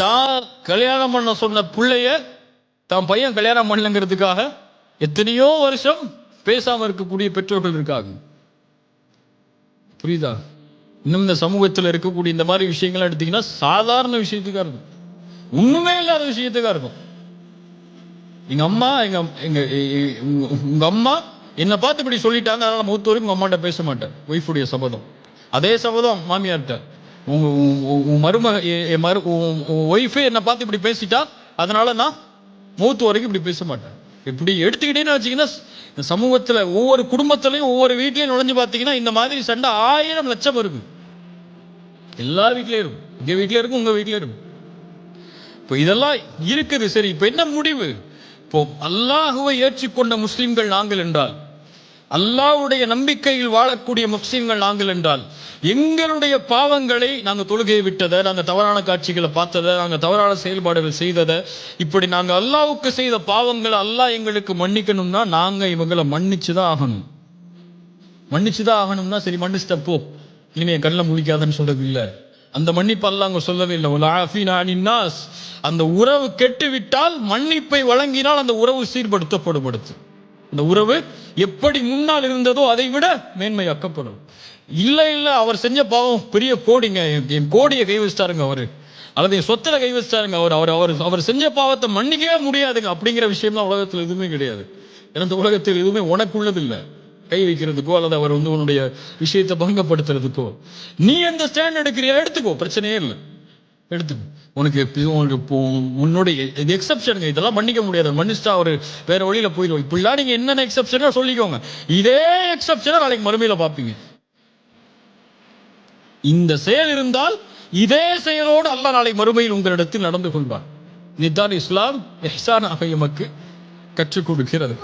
தான் கல்யாணம் பண்ண சொன்ன பிள்ளைய தான் பையன் கல்யாணம் பண்ணலங்கிறதுக்காக எத்தனையோ வருஷம் பேசாம இருக்கக்கூடிய பெற்றோர்கள் இருக்காங்க. புரியுதா? இன்னும் இந்த சமூகத்தில் இருக்கக்கூடிய இந்த மாதிரி விஷயங்கள் எடுத்தீங்கன்னா சாதாரண விஷயத்துக்கா இருக்கும், ஒண்ணுமே இல்லாத விஷயத்துக்கா இருக்கும். எங்க அம்மா எங்க எங்க உங்க அம்மா என்னை பார்த்து இப்படி சொல்லிட்டாங்க, அதனால மூத்த வரைக்கும் உங்க அம்மாட்ட பேச மாட்டேன். ஒய்ஃபுடைய சபதம். அதே சபதம் மாமியார்கிட்ட. ஒய்ஃபே என்னை பார்த்து இப்படி பேசிட்டா, அதனால நான் மூத்த வரைக்கும் இப்படி பேச மாட்டேன். இப்படி எடுத்துக்கிட்டேன்னு வச்சீங்கன்னா, இந்த சமூகத்தில் ஒவ்வொரு குடும்பத்திலையும் ஒவ்வொரு வீட்லையும் நுழைஞ்சு பார்த்தீங்கன்னா இந்த மாதிரி சண்டை 1000 லட்சம் இருக்கு. எல்லா வீட்லயும் இருக்கும். எங்க வீட்லயும் இருக்கும், உங்க வீட்லயும் இருக்கும். இப்போ இதெல்லாம் இருக்குது. சரி, இப்போ என்ன முடிவு? இப்போ அல்லாஹுவை ஏற்றுக்கொண்ட முஸ்லிம்கள் நாங்கள் என்றால், அல்லாஹ்வுடைய நம்பிக்கையில் வாழக்கூடிய முஸ்லிம்கள் நாங்கள் என்றால், எங்களுடைய பாவங்களை நாங்கள் தொழுகையை விட்டதை, நாங்கள் தவறான காட்சிகளை பார்த்ததை, நாங்கள் தவறான செயல்பாடுகள் செய்ததை, இப்படி நாங்கள் அல்லாஹ்வுக்கு செய்த பாவங்களை அல்லாஹ் எங்களுக்கு மன்னிக்கணும்னா நாங்கள் இவங்களை மன்னிச்சுதான் ஆகணும். மன்னிச்சுதான் ஆகணும்னா சரி மன்னிச்சிட்ட போ, இனிமே கண்ணில் முழிக்காதன்னு சொல்றது இல்லை. அந்த மன்னிப்பு அல்லாஹ் அங்க சொல்லவே இல்லை. அந்த உறவு கெட்டு விட்டால் மன்னிப்பை வழங்கினால் அந்த உறவு சீர்படுத்தப்படுத்து. அந்த உறவு எப்படி முன்னால் இருந்ததோ அதை விட மேன்மையாக்கப்படும். இல்லை இல்லை, அவர் செஞ்ச பாவம் பெரிய கோடிங்க, என் கோடியை கை வச்சிட்டாருங்க அவரு, அல்லது என் சொத்துல கை வச்சிட்டாருங்க அவர் அவர் அவர் அவர் செஞ்ச பாவத்தை மன்னிக்கவே முடியாதுங்க அப்படிங்கிற விஷயம்லாம் உலகத்தில் எதுவுமே கிடையாது. ஏன்னா இந்த உலகத்தில் எதுவுமே உனக்குள்ளது இல்லை கை வைக்கிறதுக்கோ அல்லது அவர் உன்னுடைய விஷயத்தை பங்கப்படுத்துறதுக்கோ. நீ எந்த ஸ்டாண்ட் எடுக்கிறியா எடுத்துக்கோ, பிரச்சனையே இல்லை, எடுத்துக்கோ. உனக்கு உன்னுடைய இது எக்ஸப்ஷனுங்க, இதெல்லாம் மன்னிக்க முடியாது. மன்னிச்சா அவர் வேற வழியில போயிடும். இப்படிலாம் நீங்க என்னென்ன எக்ஸப்ஷனா சொல்லிக்கோங்க. இதே எக்ஸப்ஷனா நாளைக்கு மறுமையில பார்ப்பீங்க. இந்த செயல் இருந்தால் இதே செயலோடு அல்லாஹ் நாளை மறுமையில் உங்களிடத்தில் நடந்து கொள்வார். இதுதான் இஸ்லாம் இஹ்சானாக எமக்கு கற்றுக் கொடுக்கிறது.